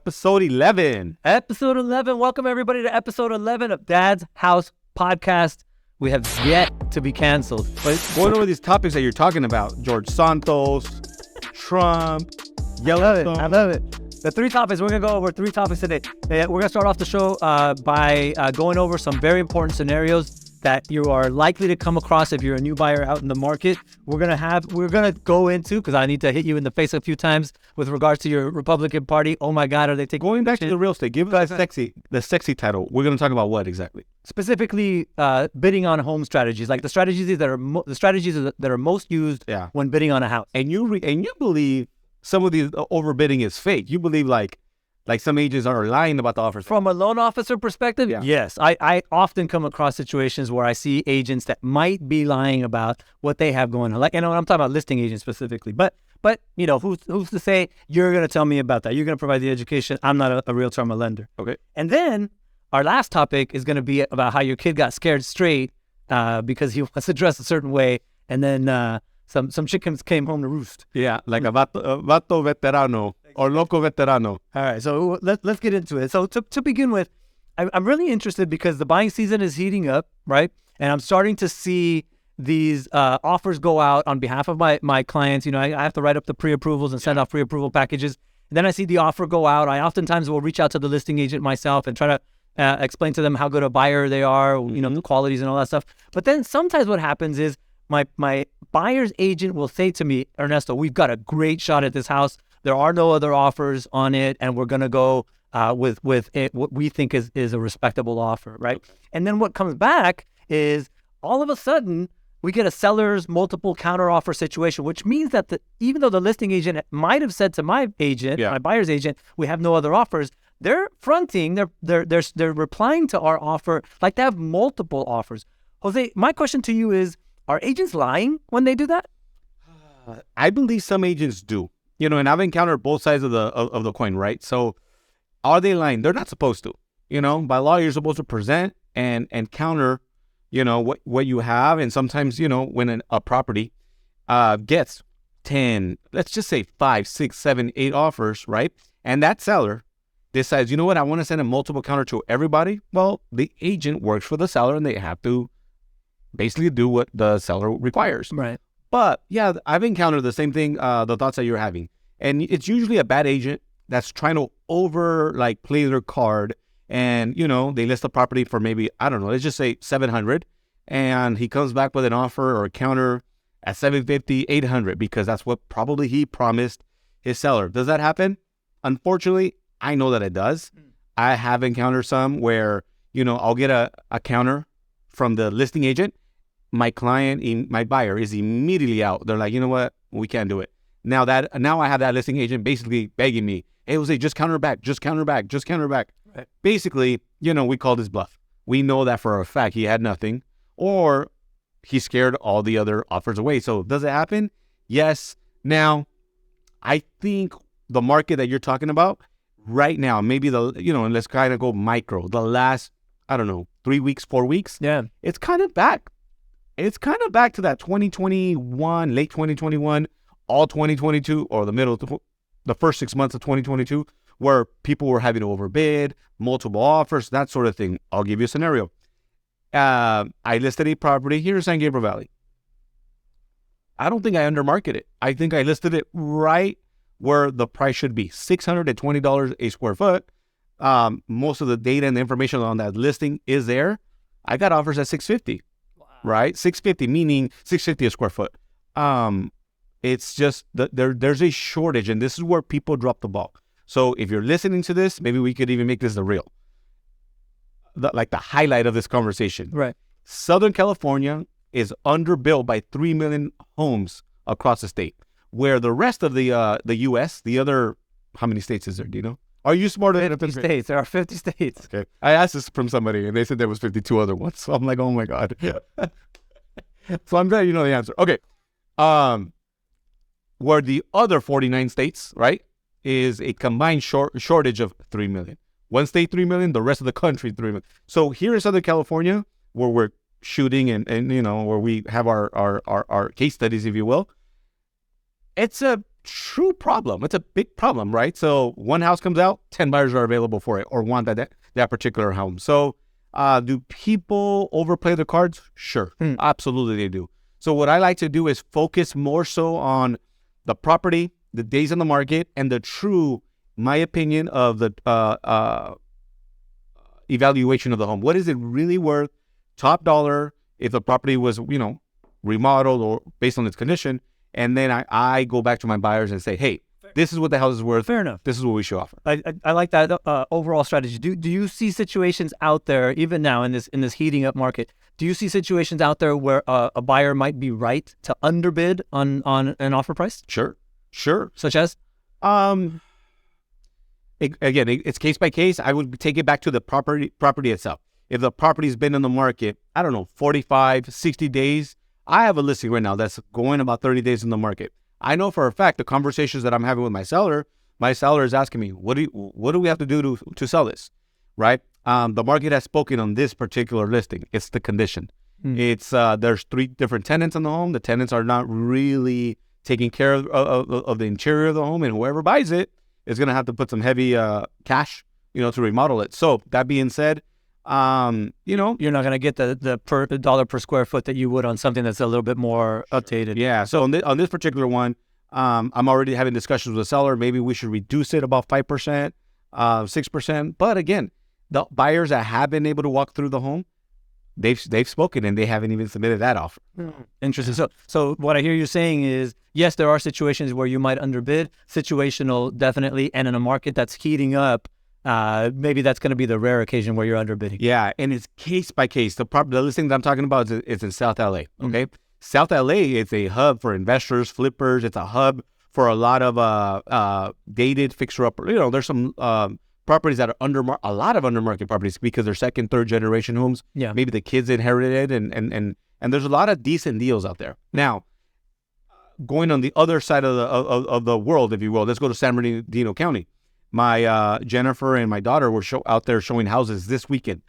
Episode 11. Episode 11. Welcome, everybody, to episode 11 of Dad's House Podcast. We have yet to be canceled. But going over these topics that you're talking about, George Santos, Trump, Yellowstone. I love it. The three topics, we're going to go over three topics today. We're going to start off the show by going over some very important scenarios that you are likely to come across if you're a new buyer out in the market. We're going to go into, because I need to hit you in the face a few times with regards to your Republican Party. Oh my God, are they taking... Going back to the real estate, give us the sexy title. We're going to talk about what exactly? Specifically, bidding on home strategies, like the strategies that are most used when bidding on a house. And you believe some of these overbidding is fake. You believe like some agents are lying about the offers. From a loan officer perspective, yes. I often come across situations where I see agents that might be lying about what they have going on. Like, I'm talking about listing agents specifically. But you know, who's to say you're going to tell me about that? You're going to provide the education. I'm not a realtor, I'm a lender. Okay. And then our last topic is going to be about how your kid got scared straight because he wants to dress a certain way. And then some chickens came home to roost. Yeah, like a vato veterano. Or loco veterano. All right, so let's get into it. So to begin with, I'm really interested because the buying season is heating up, right? And I'm starting to see these offers go out on behalf of my clients. You know, I have to write up the pre-approvals and send off pre-approval packages. And then I see the offer go out. I oftentimes will reach out to the listing agent myself and try to explain to them how good a buyer they are, you know, the qualities and all that stuff. But then sometimes what happens is my buyer's agent will say to me, Ernesto, we've got a great shot at this house. There are no other offers on it, and we're going to go with it, what we think is a respectable offer, right? Okay. And then what comes back is all of a sudden we get a seller's multiple counteroffer situation, which means that even though the listing agent might have said to my agent, my buyer's agent, we have no other offers, they're fronting, they're replying to our offer like they have multiple offers. Jose, my question to you is, are agents lying when they do that? I believe some agents do. You know, and I've encountered both sides of the coin, right? So are they lying? They're not supposed to. You know, by law, you're supposed to present and counter, you know, what you have. And sometimes, you know, when a property gets 10, let's just say 5, 6, 7, 8 offers, right? And that seller decides, you know what, I want to send a multiple counter to everybody. Well, the agent works for the seller and they have to basically do what the seller requires. Right. But yeah, I've encountered the same thing, the thoughts that you're having. And it's usually a bad agent that's trying to play their card. And, you know, they list the property for maybe, I don't know, let's just say 700. And he comes back with an offer or a counter at 750, 800, because that's what probably he promised his seller. Does that happen? Unfortunately, I know that it does. I have encountered some where, you know, I'll get a counter from the listing agent. My client, my buyer, is immediately out. They're like, you know what? We can't do it. Now I have that listing agent basically begging me, hey, Jose, just counter back. Right. Basically, you know, we called his bluff. We know that for a fact he had nothing, or he scared all the other offers away. So does it happen? Yes. Now, I think the market that you're talking about right now, maybe and let's kind of go micro, the last, I don't know, 3 weeks, 4 weeks. Yeah. It's kind of back. It's kind of back to that 2021, late 2021, all 2022, or the first 6 months of 2022, where people were having to overbid, multiple offers, that sort of thing. I'll give you a scenario. I listed a property here in San Gabriel Valley. I don't think I undermarket it. I think I listed it right where the price should be, $620 a square foot. Most of the data and the information on that listing is there. I got offers at $650. Right? $650, meaning $650 a square foot. It's just that there's a shortage, and this is where people drop the ball. So if you're listening to this, maybe we could even make this the highlight of this conversation. Right. Southern California is underbuilt by 3 million homes across the state, where the rest of the U.S., the other, how many states is there? Do you know? Are you smarter than 50 states? There are 50 states. Okay. I asked this from somebody, and they said there was 52 other ones. So I'm like, oh my God. So I'm glad you know the answer. Okay. Where the other 49 states, right, is a combined shortage of 3 million. One state, 3 million. The rest of the country, 3 million. So here in Southern California, where we're shooting and you know, where we have our case studies, if you will, it's true problem. It's a big problem, right? So one house comes out, 10 buyers are available for it or want that particular home. So do people overplay the cards? Sure. Absolutely they do. So what I like to do is focus more so on the property, the days on the market, and the true, my opinion, of the evaluation of the home. What is it really worth? Top dollar, if the property was, remodeled or based on its condition. And then I go back to my buyers and say, hey, this is what the house is worth. Fair enough. This is what we should offer. I like that overall strategy. Do you see situations out there, even now in this heating up market, do you see situations out there where a buyer might be right to underbid on an offer price? Sure. Such as? It's case by case. I would take it back to the property itself. If the property's been in the market, 45, 60 days, I have a listing right now that's going about 30 days in the market. I know for a fact the conversations that I'm having with my seller is asking me, what do we have to do to sell this, right? The market has spoken on this particular listing. It's the condition. It's there's 3 different tenants in the home. The tenants are not really taking care of the interior of the home, and whoever buys it is going to have to put some heavy cash, to remodel it. So that being said, you're not going to get the dollar per square foot that you would on something that's a little bit more updated. Yeah. So on this particular one, I'm already having discussions with the seller. Maybe we should reduce it about 5%, 6%. But again, the buyers that have been able to walk through the home, they've spoken and they haven't even submitted that offer. Interesting. So what I hear you saying is, yes, there are situations where you might underbid, situational definitely, and in a market that's heating up, maybe that's going to be the rare occasion where you're underbidding. Yeah, and it's case by case. The listing that I'm talking about is in South LA. Okay, South LA is a hub for investors, flippers. It's a hub for a lot of dated fixer upper. There's some properties that are a lot of under market properties because they're second, third generation homes. Yeah, maybe the kids inherited it, and there's a lot of decent deals out there. Now, going on the other side of the world, if you will, let's go to San Bernardino County. My Jennifer and my daughter were out there showing houses this weekend.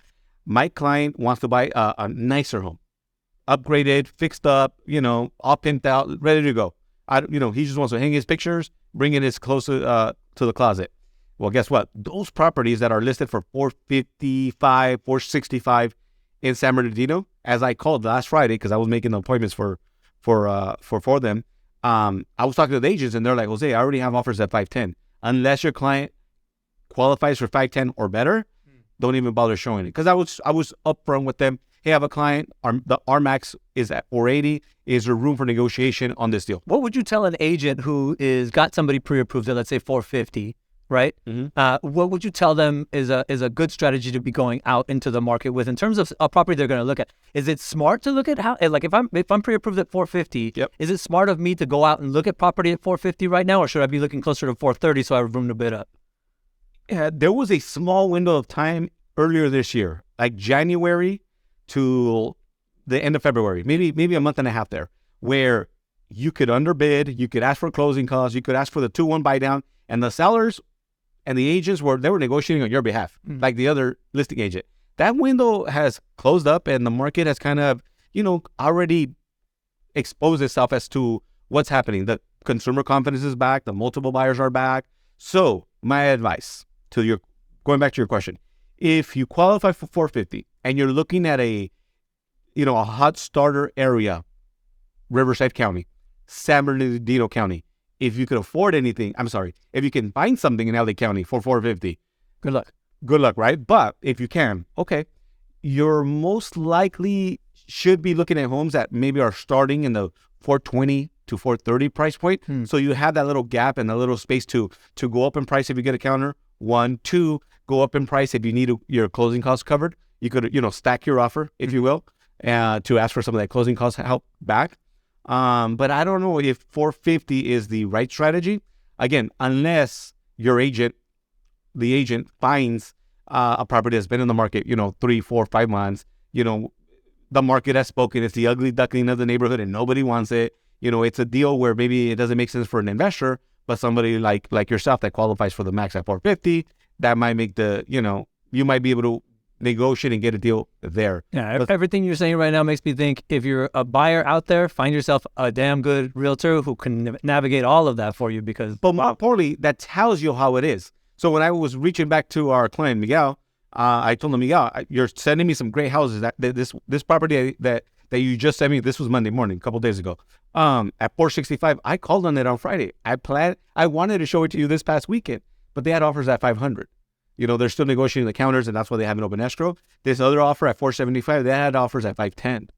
My client wants to buy a nicer home, upgraded, fixed up, all pimped out, ready to go. He just wants to hang his pictures, bring it as close to the closet. Well, guess what? Those properties that are listed for $455, $465 in San Bernardino, as I called last Friday because I was making the appointments for them. I was talking to the agents and they're like, Jose, I already have offers at $510. Unless your client qualifies for 510 or better, don't even bother showing it. Because I was upfront with them. Hey, I have a client. Our max is at 480. Is there room for negotiation on this deal? What would you tell an agent who got somebody pre-approved at, let's say, 450, right? What would you tell them is a good strategy to be going out into the market with in terms of a property they're going to look at? Is it smart to look at how, like if I'm pre-approved at 450, is it smart of me to go out and look at property at 450 right now, or should I be looking closer to 430 so I have room to bid up? Yeah, there was a small window of time earlier this year, like January to the end of February, maybe a month and a half there, where you could underbid, you could ask for closing costs, you could ask for the 2-1 buy down, and the sellers and the agents were negotiating on your behalf, like the other listing agent. That window has closed up and the market has kind of, already exposed itself as to what's happening. The consumer confidence is back. The multiple buyers are back. So my advice going back to your question, if you qualify for 450 and you're looking at a hot starter area, Riverside County, San Bernardino County, if you could afford anything, if you can find something in LA County for 450, good luck. Good luck, right? But if you can, okay, you're most likely should be looking at homes that maybe are starting in the 420 to 430 price point. So you have that little gap and a little space to go up in price if you get a counter. 1, 2, go up in price if you need your closing costs covered. You could, stack your offer, if you will, to ask for some of that closing cost help back. But I don't know if 450 is the right strategy. Again, unless the agent finds a property that's been in the market, 3, 4, 5 months, the market has spoken. It's the ugly duckling of the neighborhood and nobody wants it. It's a deal where maybe it doesn't make sense for an investor, but somebody like yourself that qualifies for the max at 450, that might make you might be able to negotiate and get a deal there. Yeah, everything you're saying right now makes me think if you're a buyer out there, find yourself a damn good realtor who can navigate all of that for you because... But more importantly, that tells you how it is. So when I was reaching back to our client, Miguel, I told him, Miguel, you're sending me some great houses. This property that you just sent me, this was Monday morning, a couple days ago, at 465. I called on it on Friday. I wanted to show it to you this past weekend, but they had offers at 500. You know, they're still negotiating the counters, and that's why they have an open escrow. This other offer at 475, they had offers at 510.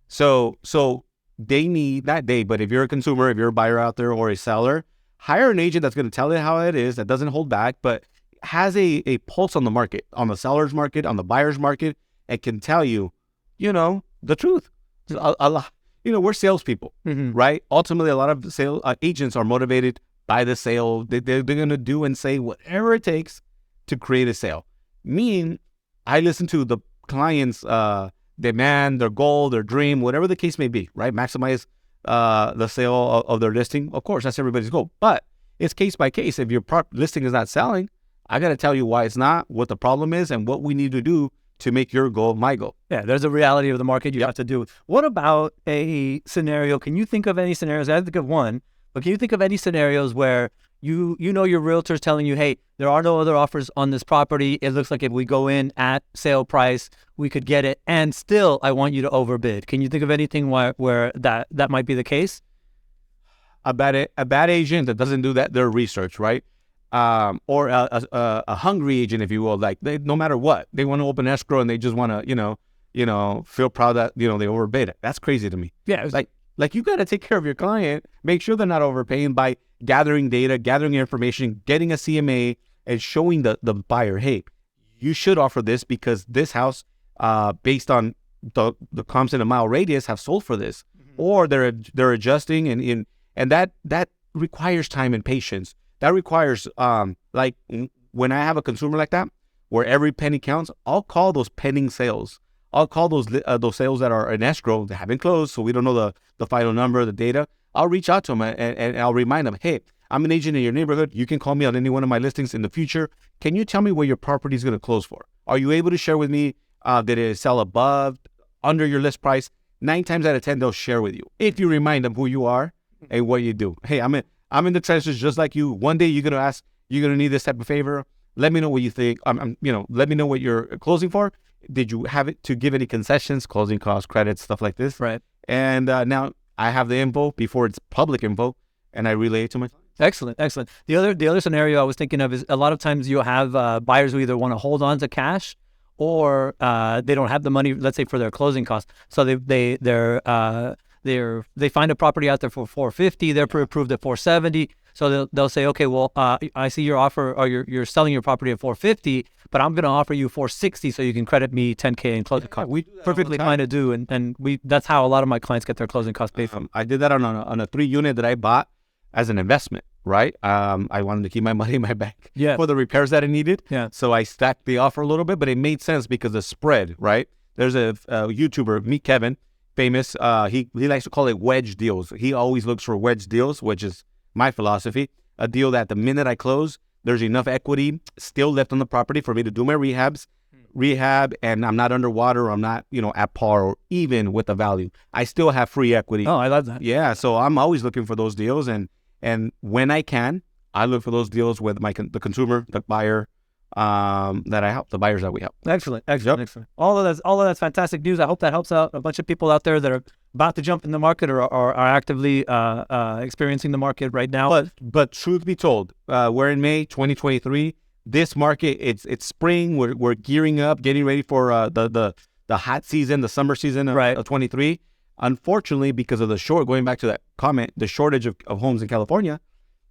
So they need that day. But if you're a consumer, if you're a buyer out there or a seller, hire an agent that's going to tell you how it is, that doesn't hold back, but has a pulse on the market, on the seller's market, on the buyer's market, and can tell you, you know, the truth. A lot, you know, we're salespeople, right? Ultimately, a lot of agents are motivated by the sale. They're going to do and say whatever it takes to create a sale. I listen to the client's demand, their goal, their dream, whatever the case may be, right? Maximize the sale of their listing. Of course, that's everybody's goal. But it's case by case. If your listing is not selling, I got to tell you why it's not, what the problem is, and what we need to do to make your goal my goal. Yeah, there's a reality of the market you have to do. What about a scenario? Can you think of any scenarios? I think of one, but can you think of any scenarios where you know your realtor's telling you, hey, there are no other offers on this property. It looks like if we go in at sale price, we could get it, and still I want you to overbid. Can you think of anything where that might be the case? A bad agent that doesn't do their research, right? Or a hungry agent, if you will, like no matter what, they want to open escrow and they just want to, you know, feel proud that, you know, they overpaid it. That's crazy to me. Yeah. Like you got to take care of your client, make sure they're not overpaying by gathering data, gathering information, getting a CMA and showing the buyer, hey, you should offer this because this house, based on the comps in a mile radius have sold for this, or they're adjusting and that requires time and patience. That requires, like when I have a consumer like that, where every penny counts, I'll call those pending sales. I'll call those sales that are in escrow, that haven't closed, so we don't know the final number, the data. I'll reach out to them and I'll remind them, hey, I'm an agent in your neighborhood. You can call me on any one of my listings in the future. Can you tell me what your property is going to close for? Are you able to share with me, did it sell above, under your list price? 9 times out of 10, they'll share with you. If you remind them who you are and what you do. Hey, I'm in the trenches just like you. One day you're going to need this type of favor. Let me know what you think. Let me know what you're closing for. Did you have it to give any concessions, closing costs, credits, stuff like this? Right. And now I have the info before it's public info, and I relay it to my clients. Excellent. The other scenario I was thinking of is a lot of times you'll have buyers who either want to hold on to cash or they don't have the money, let's say, for their closing costs. So they find a property out there for $450. They're pre-approved at $470. So they'll say, okay, well, I see your offer, or you're selling your property at $450, but I'm going to offer you $460 so you can credit me $10K in closing costs. We perfectly fine to do, and that's how a lot of my clients get their closing costs paid for. I did that on a 3-unit that I bought as an investment, right? I wanted to keep my money in my bank for the repairs that I needed. Yeah. So I stacked the offer a little bit, but it made sense because the spread, right? There's a YouTuber, Meet Kevin, famous. He likes to call it wedge deals. He always looks for wedge deals, which is my philosophy. A deal that the minute I close, there's enough equity still left on the property for me to do my rehab, and I'm not underwater, or I'm not, at par or even with the value. I still have free equity. Oh, I love that. Yeah, so I'm always looking for those deals, and when I can, I look for those deals with the consumer, the buyer, that I help, the buyers that we help. Excellent. All of that's fantastic news. I hope that helps out a bunch of people out there that are about to jump in the market or are actively experiencing the market right now. But truth be told, we're in May 2023. This market, it's spring. We're gearing up, getting ready for the hot season, the summer season of 23. Unfortunately, because of going back to that comment, the shortage of homes in California,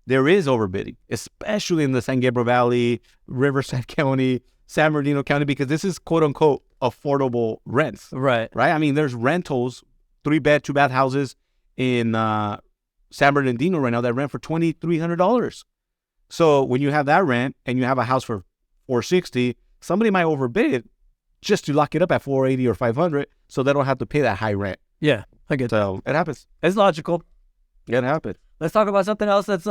there is overbidding, especially in the San Gabriel Valley, Riverside County, San Bernardino County, because this is quote unquote affordable rents. Right. I mean, there's rentals, 3-bed, 2-bath houses in San Bernardino right now that rent for $2,300. So when you have that rent and you have a house for $460, somebody might overbid it just to lock it up at $480 or $500, so they don't have to pay that high rent. Yeah, I get that. So it happens. It's logical. It happens. Let's talk about something else that's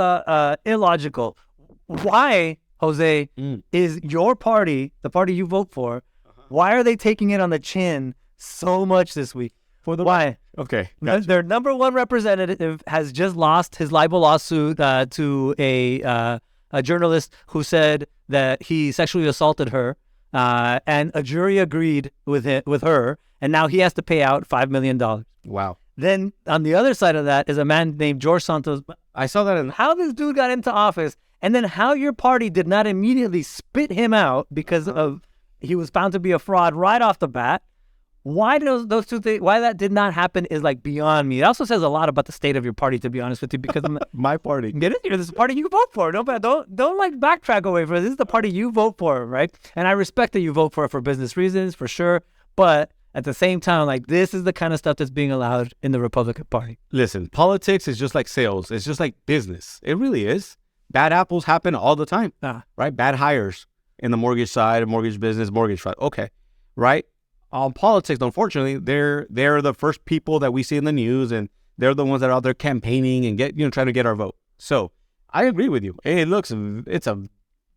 illogical. Why, Jose, is your party, the party you vote for, Why are they taking it on the chin so much this week? Why? Okay. Their number one representative has just lost his libel lawsuit to a journalist who said that he sexually assaulted her, and a jury agreed with her, and now he has to pay out $5 million. Wow. Then on the other side of that is a man named George Santos. I saw that in How this dude got into office, and then how your party did not immediately spit him out because of he was found to be a fraud right off the bat. Why those two things? Why that did not happen is like beyond me. It also says a lot about the state of your party, to be honest with you, because I'm my party. get it here. This is the party you vote for. Don't like backtrack away from it. This is the party you vote for, right? And I respect that you vote for business reasons, for sure. But at the same time, like this is the kind of stuff that's being allowed in the Republican Party. Listen, politics is just like sales. It's just like business. It really is. Bad apples happen all the time, right? Bad hires in the mortgage side, mortgage business, mortgage fraud. Okay, right? On politics, unfortunately, they're the first people that we see in the news, and they're the ones that are out there campaigning and trying to get our vote. So I agree with you. It's a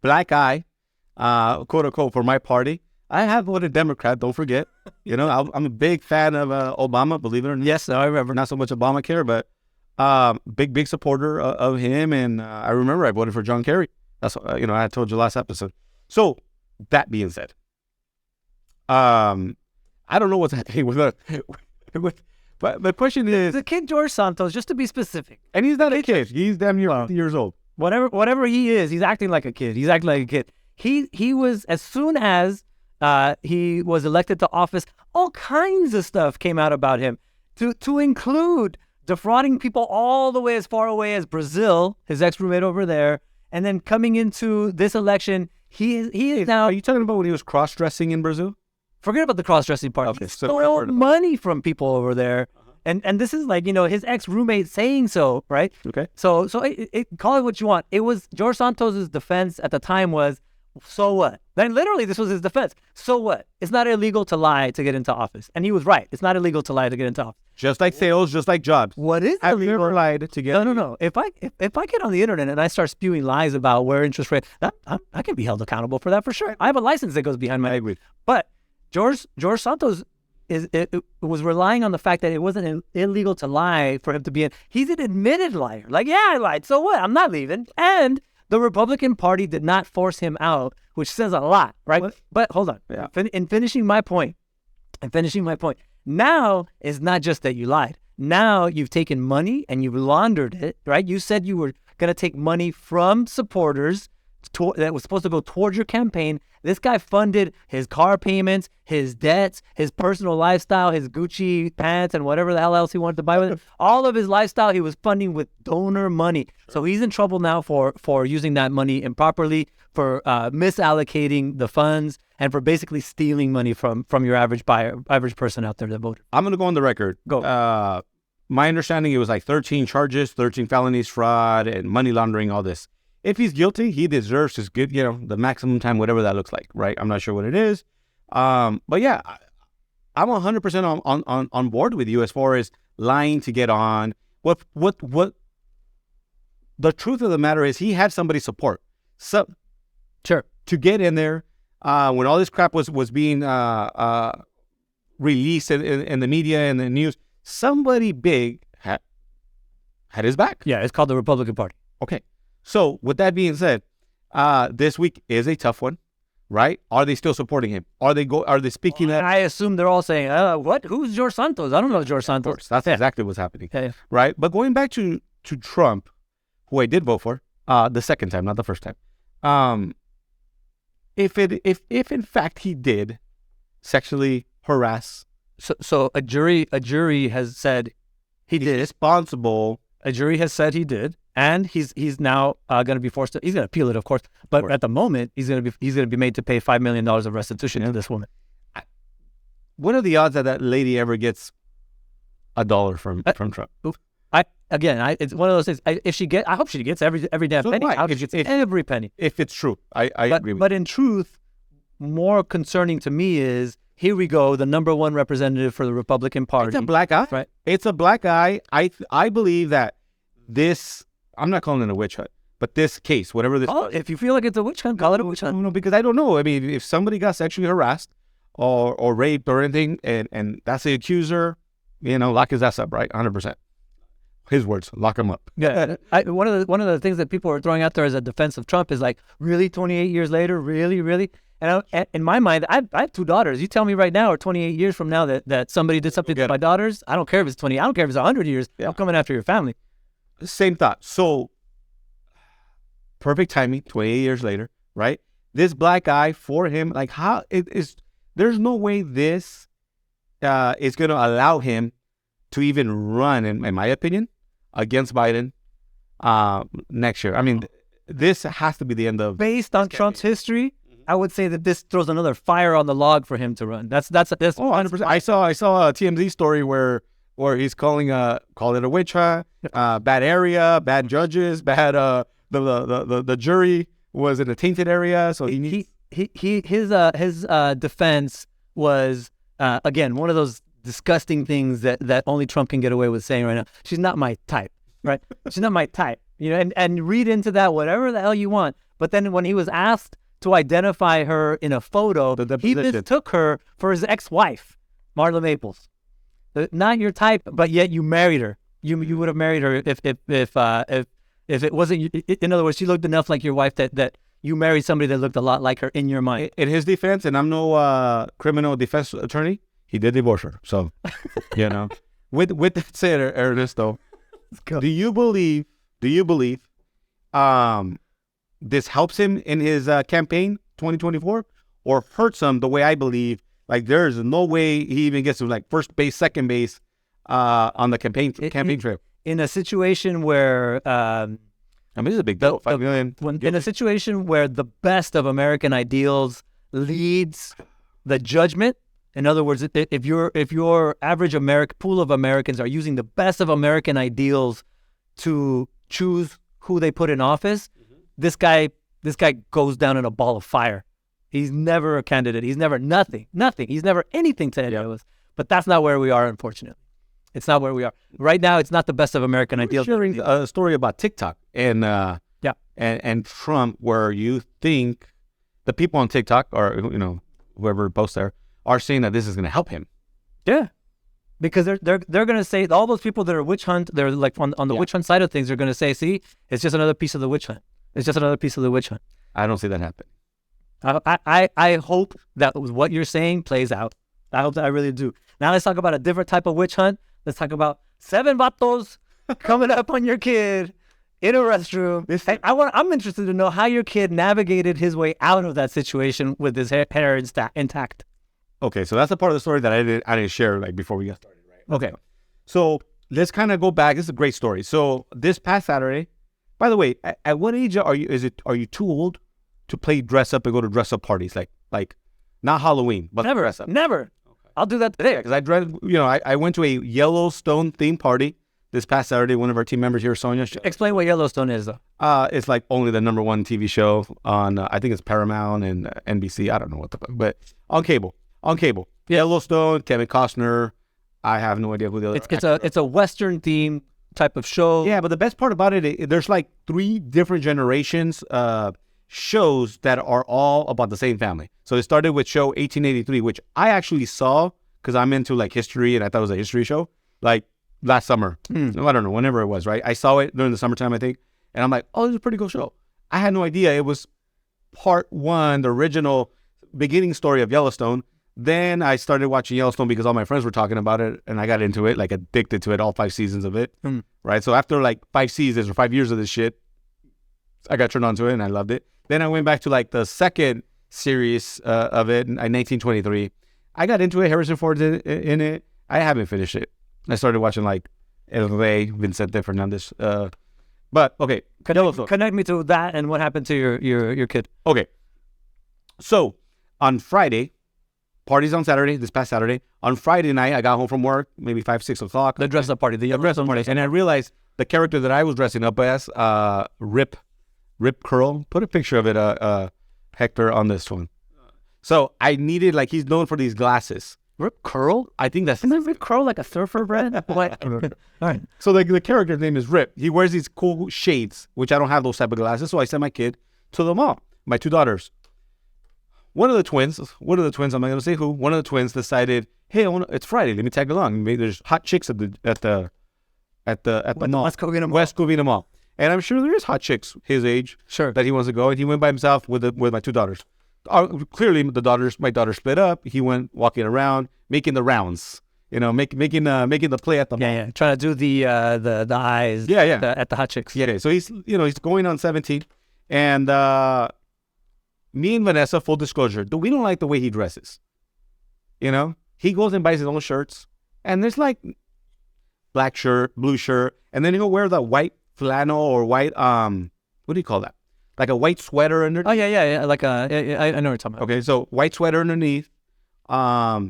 black eye, quote unquote, for my party. I have voted Democrat. Don't forget. I'm a big fan of Obama. Believe it or not. Yes, I remember. Not so much Obamacare, but big supporter of him. And I remember I voted for John Kerry. That's I told you last episode. So that being said, I don't know what's happening but the question is the kid George Santos, just to be specific, and he's not a kid. He's damn near 50 years old. Whatever he is, he's acting like a kid. He was, as soon as he was elected to office, all kinds of stuff came out about him, to include defrauding people all the way as far away as Brazil, his ex-roommate over there, and then coming into this election, he is now. Are you talking about when he was cross-dressing in Brazil? Forget about the cross-dressing part. Okay, he stole money from people over there. And this is like, his ex-roommate saying so, right? Okay. So call it what you want. It was George Santos's defense at the time was, so what? Then literally this was his defense. So what? It's not illegal to lie to get into office. And he was right. It's not illegal to lie to get into office. Just like sales, just like jobs. What is Have illegal? you ever lied to get? No. If I get on the internet and I start spewing lies about where interest rate, I can be held accountable for that for sure. I have a license that goes behind my. I agree. But George Santos was relying on the fact that it wasn't illegal to lie for him to be in. He's an admitted liar. Like, yeah, I lied. So what? I'm not leaving. And the Republican Party did not force him out, which says a lot, right? What? But hold on. Yeah. In finishing my point, now it's not just that you lied. Now you've taken money and you've laundered it, right? You said you were going to take money from supporters that was supposed to go towards your campaign. This guy funded his car payments, his debts, his personal lifestyle, his Gucci pants, and whatever the hell else he wanted to buy with it. All of his lifestyle he was funding with donor money. So he's in trouble now for using that money improperly, for misallocating the funds, and for basically stealing money from your average person out there that voted. I'm going to go on the record. Go. My understanding, it was like 13 charges, 13 felonies, fraud, and money laundering, all this. If he's guilty, he deserves his good, the maximum time, whatever that looks like, right? I'm not sure what it is. But yeah, I'm 100% on board with you as far as lying to get on. What the truth of the matter is, he had somebody's support. So, Sure. To get in there, when all this crap was being released in the media and the news, somebody big had his back. Yeah, it's called the Republican Party. Okay. So with that being said, this week is a tough one, right? Are they still supporting him? Are they speaking that? I assume they're all saying, what? Who's George Santos? I don't know George Santos. Of course, that's exactly what's happening, Yeah. right? But going back to Trump, who I did vote for, the second time, not the first time. If in fact he did sexually harass, So a jury has said he he's did. responsible. A jury has said he did, and he's now going to be forced to. He's going to appeal it, of course. But at the moment, he's going to be made to pay $5 million of restitution to this woman. What are the odds that lady ever gets $1 from Trump? It's one of those things. I hope she gets every damn penny. I hope she gets every penny. If it's true, I agree with you. But in truth, more concerning to me is, here we go, the number one representative for the Republican Party. It's a black eye. Right. It's a black eye. I believe that this, I'm not calling it a witch hunt, but this case, whatever this. If you feel like it's a witch hunt, call it a witch hunt. No, because I don't know. I mean, if somebody got sexually harassed, or raped or anything, and that's the accuser, lock his ass up, right? 100%. His words, lock him up. Yeah. One of the things that people are throwing out there as a defense of Trump is like, really, 28 years later, really? And in my mind, I have 2 daughters. You tell me right now, or 28 years from now, that somebody did something to my daughters. I don't care if it's 20. I don't care if it's 100 years. Yeah. I'm coming after your family. Same thought. So perfect timing. 28 years later, right? This black guy, for him, like, how it is. There's no way this is going to allow him to even run, in my opinion, against Biden next year. I mean, this has to be the end of. Based on Trump's history, I would say that this throws another fire on the log for him to run. That's 100%. I saw a TMZ story where he's calling it a witch hunt, bad area, bad judges, bad the jury was in a tainted area, so his defense was again one of those disgusting things that only Trump can get away with saying right now. She's not my type, right? She's not my type, and read into that whatever the hell you want. But then when he was asked to identify her in a photo, he mistook her for his ex-wife, Marla Maples. Not your type, but yet you married her. You would have married her if it wasn't. In other words, she looked enough like your wife that you married somebody that looked a lot like her in your mind. In his defense, and I'm no criminal defense attorney, he did divorce her. So, with that said, Ernesto, do you believe this helps him in his campaign 2024, or hurts him the way I believe? Like, there's no way he even gets to like first base, second base on the campaign trail. In a situation where, I mean, this is a big deal. 5 million. In a situation where the best of American ideals leads the judgment. In other words, if your average pool of Americans are using the best of American ideals to choose who they put in office, this guy goes down in a ball of fire. He's never a candidate. He's never nothing. He's never anything to any of us. But that's not where we are, unfortunately. It's not where we are right now. It's not the best of American ideals. Sharing a story about TikTok and Trump, where you think the people on TikTok, or whoever posts there, are saying that this is going to help him. Yeah, because they're going to say, all those people that are witch hunt, they're like on the witch hunt side of things, are going to say, see, it's just another piece of the witch hunt. It's just another piece of the witch hunt. I don't see that happen. I hope that what you're saying plays out. I hope that I really do. Now let's talk about a different type of witch hunt. Let's talk about 7 vatos coming up on your kid in a restroom. I'm interested to know how your kid navigated his way out of that situation with his hair intact. Okay, so that's a part of the story that I didn't share like before we got started, right? Okay. So let's kind of go back. This is a great story. So this past Saturday, by the way, at what age are you? Are you too old to play dress up and go to dress up parties? Like not Halloween, but never, dress up. Never. Okay. I'll do that today. Because I went to a Yellowstone themed party this past Saturday. One of our team members here, Sonia. Explain what Yellowstone is, though. It's like only the #1 TV show on, I think it's Paramount and NBC. I don't know what the fuck, but on cable. Yeah. Yellowstone, Kevin Costner. I have no idea who the other. It's a Western theme type of show. Yeah, but the best part about it, there's like 3 different generations shows that are all about the same family. So it started with show 1883, which I actually saw because I'm into like history and I thought it was a history show, like last summer. No, I don't know, whenever it was, right? I saw it during the summertime, I think. And I'm like, oh, this is a pretty cool show. I had no idea it was part 1, the original beginning story of Yellowstone. Then I started watching Yellowstone because all my friends were talking about it, and I got into it, like addicted to it, all 5 seasons of it, right? So after like 5 seasons or 5 years of this shit, I got turned on to it, and I loved it. Then I went back to like the second series of it in 1923. I got into it. Harrison Ford's in it. I haven't finished it. I started watching like El Rey, Vicente Fernandez. But okay, connect me to that and what happened to your kid. Okay, so on Friday. Parties on Saturday, this past Saturday. On Friday night, I got home from work, maybe 5, 6 o'clock. The dress-up party. The dress-up party. And I realized the character that I was dressing up as, Rip Curl. Put a picture of it, Hector, on this one. So I needed, like, he's known for these glasses. Rip Curl? I think that's... Isn't Rip Curl like a surfer brand? What? All right. So the character's name is Rip. He wears these cool shades, which I don't have those type of glasses. So I sent my kid to the mall. My 2 daughters. one of the twins, I'm not gonna say who, one of the twins decided, hey, it's Friday, let me tag along. Maybe there's hot chicks at the mall, West Covina Mall. West Covina Mall, and I'm sure there is hot chicks his age, Sure. that he wants to go, and he went by himself with my two daughters. Clearly, my daughters split up. He went walking around, making the rounds, making the play at the mall. Yeah. Trying to do the eyes. Yeah. At the hot chicks. Yeah. So he's going on 17, and me and Vanessa, full disclosure, we don't like the way he dresses. He goes and buys his own shirts, and there's like black shirt, blue shirt, and then he'll wear the white flannel or white what do you call that? Like a white sweater under. Oh yeah. Like I know what you're talking about. Okay, so white sweater underneath, flannel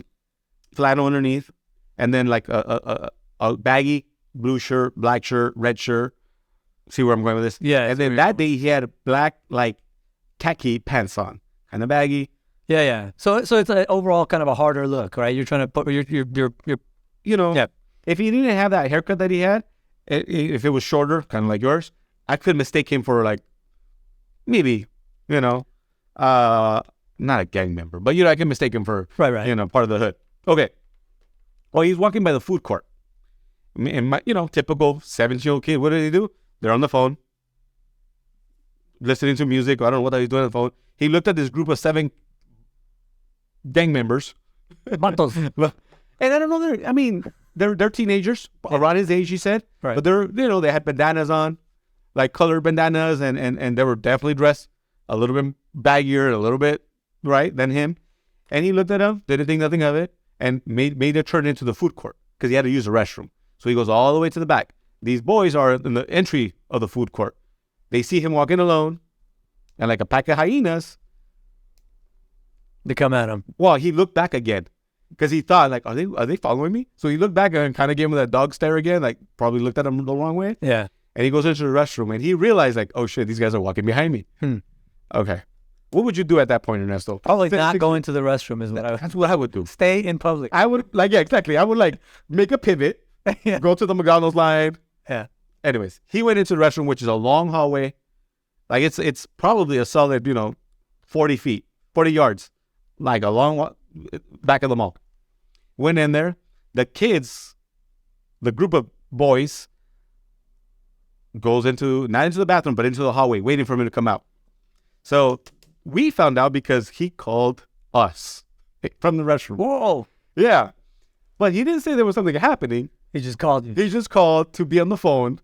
underneath, and then like a baggy blue shirt, black shirt, red shirt. See where I'm going with this? Yeah. And then that day he had black like khaki pants on, kind of baggy. Yeah. So it's an overall kind of a harder look, right? You're trying to put your Yeah. If he didn't have that haircut that he had, if it was shorter, kind of like yours, I could mistake him for like maybe, not a gang member, but I can mistake him for right. part of the hood. Okay. Well, he's walking by the food court, and my typical 17-year-old kid. What did he do? They're on the phone, listening to music. I don't know what he's doing on the phone. He looked at this group of 7 gang members. Vatos. And I don't know. They're teenagers around his age. He said, Right. But they're they had bandanas on, like colored bandanas, and they were definitely dressed a little bit baggier, a little bit than him. And he looked at them, didn't think nothing of it, and made it turn into the food court because he had to use the restroom. So he goes all the way to the back. These boys are in the entry of the food court. They see him walking alone, and like a pack of hyenas, They come at him. well, he looked back again because he thought, like, are they following me? So he looked back and kind of gave him that dog stare again, like probably looked at him the wrong way. Yeah. And he goes into the restroom and he realized, like, oh shit, these guys are walking behind me. Okay. What would you do at that point, Ernesto? Probably not go into the restroom is what I would. That's what I would do. Stay in public. I would, yeah, exactly. I would, make a pivot, Yeah. go to the McDonald's line. Yeah. Anyways, he went into the restroom, which is a long hallway. Like, it's probably a solid, 40 feet, 40 yards. Like a long back of the mall. Went in there. The kids, the group of boys, goes not into the bathroom, but into the hallway, waiting for him to come out. So we found out because he called us from the restroom. Whoa. Yeah. But he didn't say there was something happening. He just called you. He just called to be on the phone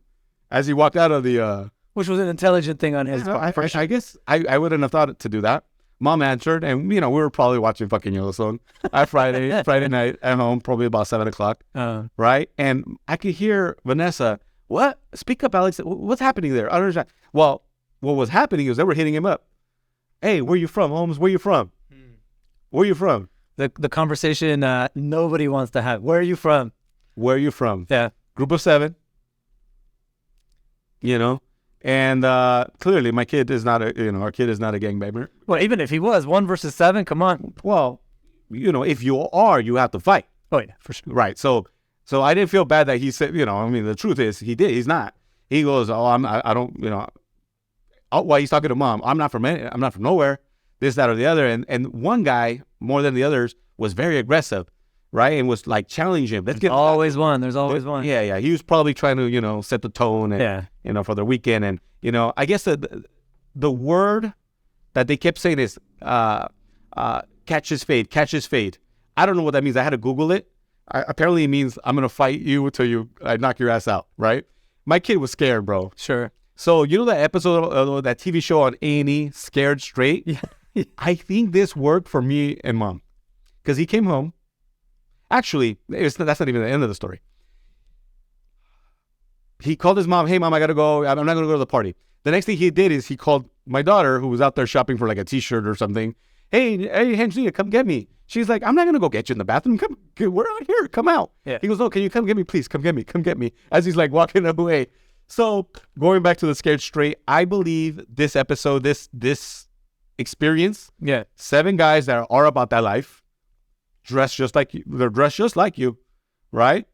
as he walked out of the... Which was an intelligent thing on his part. I guess I wouldn't have thought to do that. Mom answered, and we were probably watching fucking Yellowstone at Friday night at home, probably about 7:00, right? And I could hear Vanessa, "What? Speak up, Alex. What's happening there?" I don't understand. Well, what was happening is they were hitting him up. Hey, where you from, Holmes? Where you from? Where you from? The conversation nobody wants to have. Where are you from? Where are you from? Yeah. Group of 7. And clearly my kid is not our kid is not a gangbanger. Well, even if he was 1 versus 7, come on. Well, if you are, you have to fight. Oh yeah, for sure. Right. So I didn't feel bad that he said, the truth is he did. He's not. He goes, oh, I don't, while he's talking to Mom, I'm not from nowhere, this, that, or the other. And one guy, more than the others, was very aggressive, right? And was like challenging him. There's always one. Yeah. He was probably trying to, set the tone and, for the weekend. And, I guess the word that they kept saying is catch his fade. I don't know what that means. I had to Google it. Apparently it means I'm going to fight you until I knock your ass out, right? My kid was scared, bro. Sure. So, that episode of that TV show on A&E, Scared Straight? Yeah. I think this worked for me and Mom. Because he came home. Actually, that's not even the end of the story. He called his mom, hey, Mom, I got to go. I'm not going to go to the party. The next thing he did is he called my daughter, who was out there shopping for like a T-shirt or something. Hey, Angelina, come get me. She's like, I'm not going to go get you in the bathroom. We're out here. Come out. Yeah. He goes, no, can you come get me, please? Come get me. As he's like walking away. So going back to the Scared Straight, I believe this episode, this experience, 7 guys that are about that life, dressed just like you. They're dressed just like you, right?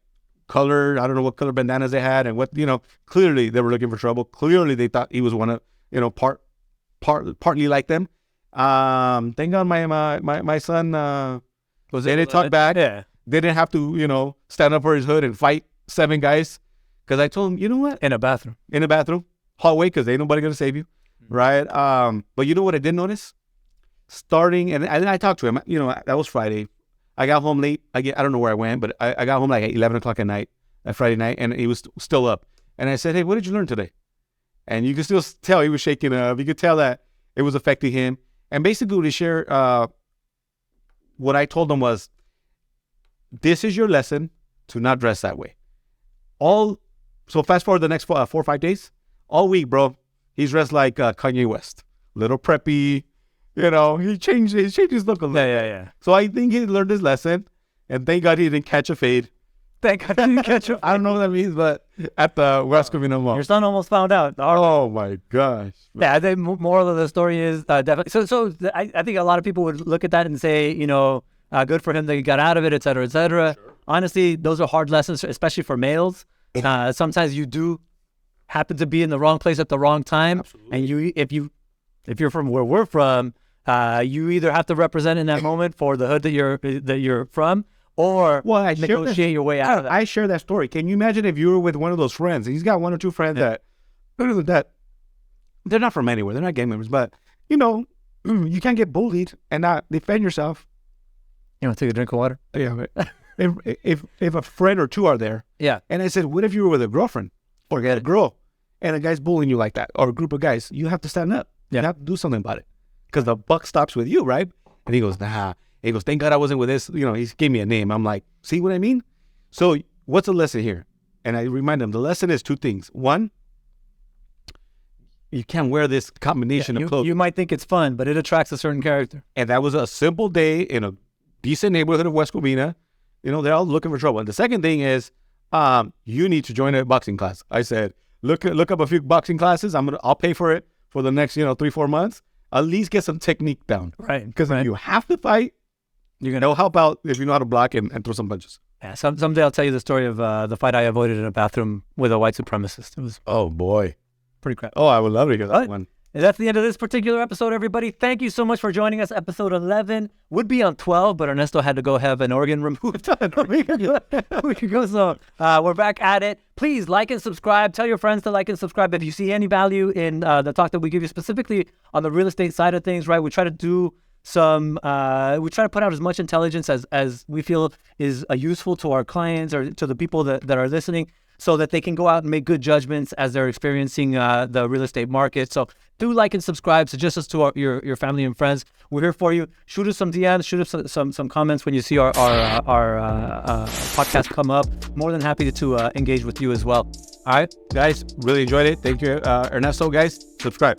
Color, I don't know what color bandanas they had, and what, clearly they were looking for trouble. Clearly they thought he was one of, partly like them. Thank God my son Was they didn't talk back. Yeah. They didn't have to, stand up for his hood and fight 7 guys. Because I told him, you know what? In a bathroom. In the bathroom, hallway, because ain't nobody gonna save you, right? But you know what I did notice? Starting, and I talked to him. That was Friday. I got home late. I don't know where I went, but I got home like at 11 o'clock at night, that Friday night, and he was still up. And I said, hey, what did you learn today? And you could still tell he was shaking up. You could tell that it was affecting him. And basically, to share, what I told him was, this is your lesson to not dress that way. So fast forward the next 4 or 5 days, all week, bro, he's dressed like Kanye West, little preppy. He changed his look a little. Yeah. So I think he learned his lesson, and thank God he didn't catch a fade. Thank God you didn't catch him. I don't know what that means, but at the West Covina Mall. Your son almost found out. Oh my gosh. Yeah, I think moral of the story is definitely. So I think a lot of people would look at that and say, good for him that he got out of it, et cetera, et cetera. Sure. Honestly, those are hard lessons, especially for males. Sometimes you do happen to be in the wrong place at the wrong time. Absolutely. And if you're from where we're from, you either have to represent in that moment for the hood that you're from, or negotiate your way out of that. I share that story. Can you imagine if you were with one of those friends? He's got 1 or 2 friends that they're not from anywhere. They're not gang members, but you can't get bullied and not defend yourself. You want to take a drink of water? Yeah. If a friend or 2 are there, yeah. And I said, what if you were with a girlfriend or a girl, and a guy's bullying you like that, or a group of guys? You have to stand up. Yeah. You have to do something about it, because the buck stops with you, right? And he goes, nah. He goes, thank God I wasn't with this. He gave me a name. I'm like, see what I mean? So what's the lesson here? And I remind him, the lesson is 2 things. 1, you can't wear this combination of clothes. You might think it's fun, but it attracts a certain character. And that was a simple day in a decent neighborhood of West Covina. They're all looking for trouble. And the second thing is, you need to join a boxing class. I said, look up a few boxing classes. I'll pay for it for the next 3-4 months. At least get some technique down. Right. Because if you have to fight, it'll help out if you know how to block and throw some punches. Yeah. Someday I'll tell you the story of the fight I avoided in a bathroom with a white supremacist. It was pretty crap. Oh, I would love to hear that one. And that's the end of this particular episode, everybody. Thank you so much for joining us. Episode 11 would be on 12, but Ernesto had to go have an organ removed. We could go. So we're back at it. Please like and subscribe. Tell your friends to like and subscribe. If you see any value in the talk that we give you, specifically on the real estate side of things, right? We try to do we try to put out as much intelligence as we feel is useful to our clients or to the people that are listening, so that they can go out and make good judgments as they're experiencing the real estate market. So do like and subscribe. Suggest us to your family and friends. We're here for you. Shoot us some DMs. Shoot us some comments when you see our podcast come up. More than happy to engage with you as well. All right, guys, really enjoyed it. Thank you, Ernesto. Guys, subscribe.